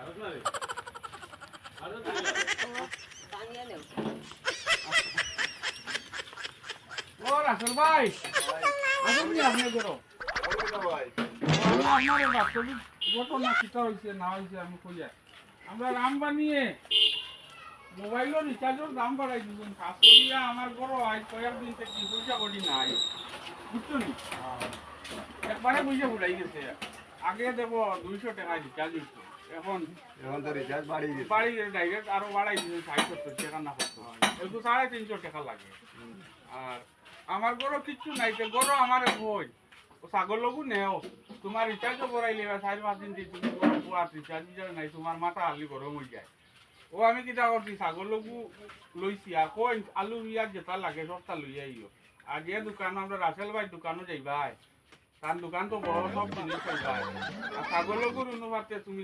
ও রাসেল ভাই আসুন নি আপনি করো আমার বাস্তবিক ঘটনা কিটা হয়েছে না হয়েছে আমি কইয়া আমরা রাম বানিয়ে মোবাইলের রিচার্জের দাম বাড়াই দিবেন কাজ করিয়া আমার বড় আজ কয়েকদিন থেকে পয়সা করি নাই বুঝছো নি একবারে পয়সা ফুটাই গেছে আগে দেবো 200 টাকা রিচার্জ হইতো এখন তো রিচার্জ বাড়িয়ে গেছে। বাড়ি ডাইরেক্ট আরো বাড়াই দিয়েছে 60-70 টাকা না করতো একটু 350 টাকা লাগে আর আমার গরো কিচ্ছু নাই তো গরো আমার বই ছাগল লগু নেও তোমার রিচার্জও করাইলে 4-5 দিন দিয়ে তুমি গরো পুয়া রিচার্জ নাই তোমার মাথা আলি গরম হয়ে যায় ও আমি কিটা করছি ছাগল লগু লইছি আর কই আলু ইয়ার যেটা লাগে সবটা লই আইও আর যে দোকান আমরা রাসেল ভাই দোকানও যাইবাই তার দোকান তো বড় সব জিনিস পাইবাই আর ছাগল লগুর অনুপাতে তুমি